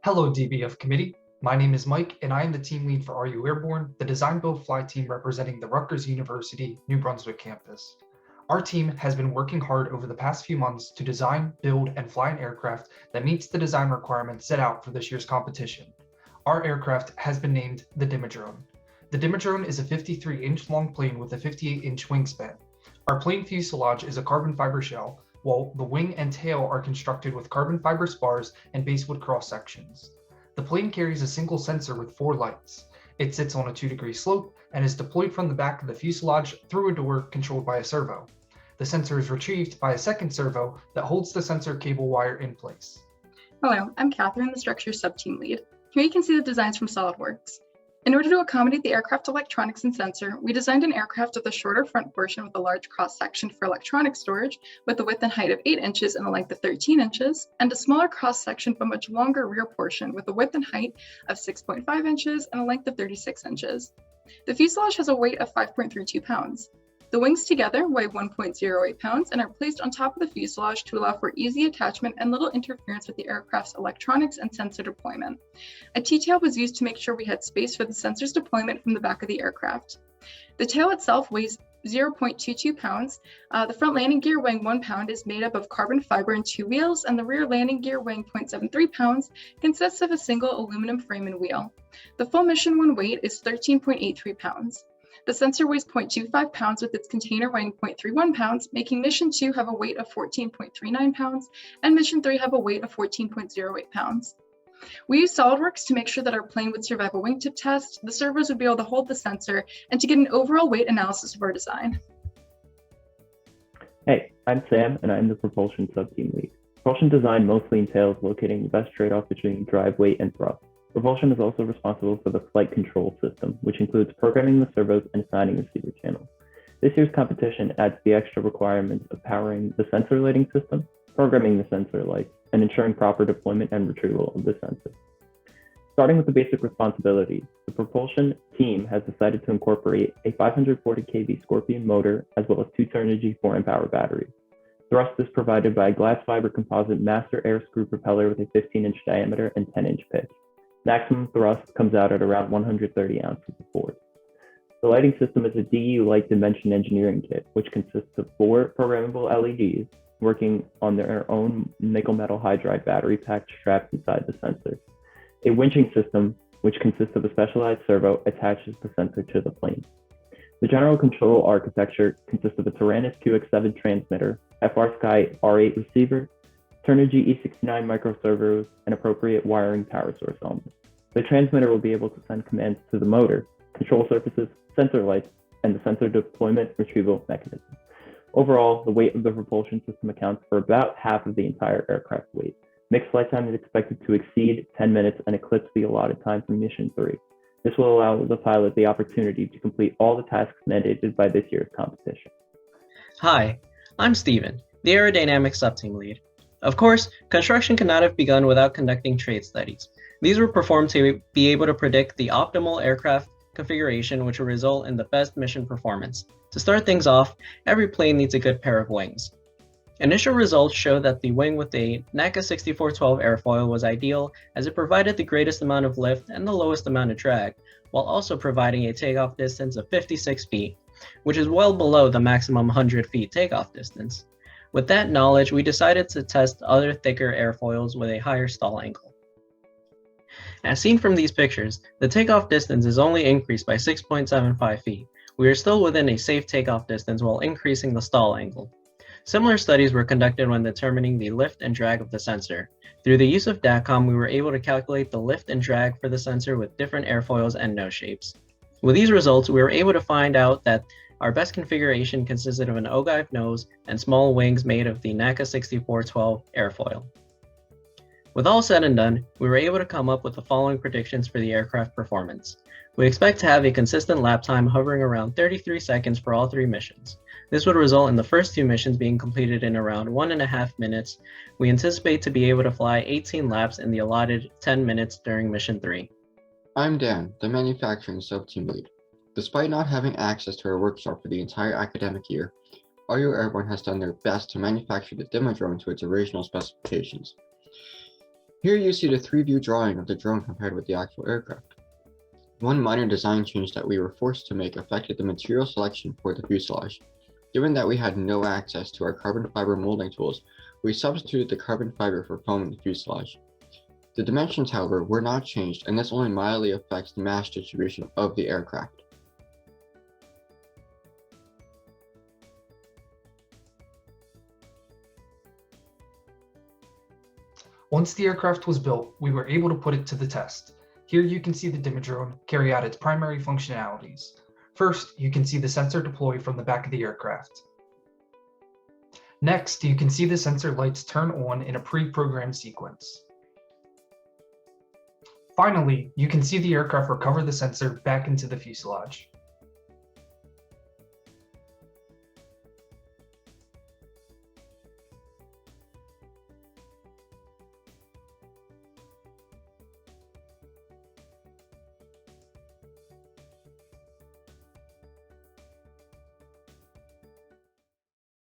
Hello, DBF Committee. My name is Mike, and I am the team lead for Are You Airborne, the Design Build Fly team representing the Rutgers University, New Brunswick campus. Our team has been working hard over the past few months to design, build, and fly an aircraft that meets the design requirements set out for this year's competition. Our aircraft has been named the Dimodrone. The Dimodrone is a 53-inch long plane with a 58-inch wingspan. Our plane fuselage is a carbon fiber shell, while the wing and tail are constructed with carbon fiber spars and basewood cross sections. The plane carries a single sensor with 4 lights. It sits on a 2-degree slope and is deployed from the back of the fuselage through a door controlled by a servo. The sensor is retrieved by a second servo that holds the sensor cable wire in place. Hello, I'm Catherine, the Structure Subteam Lead. Here you can see the designs from SolidWorks. In order to accommodate the aircraft electronics and sensor, we designed an aircraft with a shorter front portion with a large cross-section for electronic storage with a width and height of 8 inches and a length of 13 inches, and a smaller cross-section but much longer rear portion with a width and height of 6.5 inches and a length of 36 inches. The fuselage has a weight of 5.32 pounds. The wings together weigh 1.08 pounds and are placed on top of the fuselage to allow for easy attachment and little interference with the aircraft's electronics and sensor deployment. A T-tail was used to make sure we had space for the sensor's deployment from the back of the aircraft. The tail itself weighs 0.22 pounds. The front landing gear weighing 1 pound is made up of carbon fiber and 2 wheels, and the rear landing gear weighing 0.73 pounds consists of a single aluminum frame and wheel. The full mission 1 weight is 13.83 pounds. The sensor weighs 0.25 pounds with its container weighing 0.31 pounds, making Mission 2 have a weight of 14.39 pounds and Mission 3 have a weight of 14.08 pounds. We used SolidWorks to make sure that our plane would survive a wingtip test, the servos would be able to hold the sensor, and to get an overall weight analysis of our design. Hey, I'm Sam, and I'm the Propulsion Subteam Lead. Propulsion design mostly entails locating the best trade-off between drive weight and thrust. Propulsion is also responsible for the flight control system, which includes programming the servos and assigning receiver channels. This year's competition adds the extra requirements of powering the sensor lighting system, programming the sensor lights, and ensuring proper deployment and retrieval of the sensor. Starting with the basic responsibilities, the propulsion team has decided to incorporate a 540 kV Scorpion motor as well as 2 Turnigy 4-amp-hour batteries. Thrust is provided by a glass fiber composite master air screw propeller with a 15-inch diameter and 10-inch pitch. Maximum thrust comes out at around 130 ounces of force. The lighting system is a DU Light Dimension engineering kit, which consists of 4 programmable LEDs working on their own nickel metal hydride battery pack strapped inside the sensor. A winching system, which consists of a specialized servo, attaches the sensor to the plane. The general control architecture consists of a Taranis QX7 transmitter, FrSky R8 receiver, Turnigy E69 microservos, and appropriate wiring power source elements. The transmitter will be able to send commands to the motor, control surfaces, sensor lights, and the sensor deployment retrieval mechanism. Overall, the weight of the propulsion system accounts for about half of the entire aircraft weight. Mixed flight time is expected to exceed 10 minutes and eclipse the allotted time for Mission 3. This will allow the pilot the opportunity to complete all the tasks mandated by this year's competition. Hi, I'm Steven, the Aerodynamics Subteam Lead. Of course, construction could not have begun without conducting trade studies. These were performed to be able to predict the optimal aircraft configuration which will result in the best mission performance. To start things off, every plane needs a good pair of wings. Initial results show that the wing with a NACA 6412 airfoil was ideal as it provided the greatest amount of lift and the lowest amount of drag, while also providing a takeoff distance of 56 feet, which is well below the maximum 100 feet takeoff distance. With that knowledge, we decided to test other thicker airfoils with a higher stall angle. As seen from these pictures, the takeoff distance is only increased by 6.75 feet. We are still within a safe takeoff distance while increasing the stall angle. Similar studies were conducted when determining the lift and drag of the sensor. Through the use of DATCOM, we were able to calculate the lift and drag for the sensor with different airfoils and nose shapes. With these results, we were able to find out that our best configuration consisted of an ogive nose and small wings made of the NACA 6412 airfoil. With all said and done, we were able to come up with the following predictions for the aircraft performance. We expect to have a consistent lap time hovering around 33 seconds for all 3 missions. This would result in the first 2 missions being completed in around 1.5 minutes. We anticipate to be able to fly 18 laps in the allotted 10 minutes during Mission 3. I'm Dan, the Manufacturing Subteam Lead. Despite not having access to our workshop for the entire academic year, Are You Airborne has done their best to manufacture the Dimodrone to its original specifications. Here you see the 3-view drawing of the drone compared with the actual aircraft. One minor design change that we were forced to make affected the material selection for the fuselage. Given that we had no access to our carbon fiber molding tools, we substituted the carbon fiber for foam in the fuselage. The dimensions, however, were not changed, and this only mildly affects the mass distribution of the aircraft. Once the aircraft was built, we were able to put it to the test. Here you can see the Dimodrone carry out its primary functionalities. First, you can see the sensor deploy from the back of the aircraft. Next, you can see the sensor lights turn on in a pre-programmed sequence. Finally, you can see the aircraft recover the sensor back into the fuselage.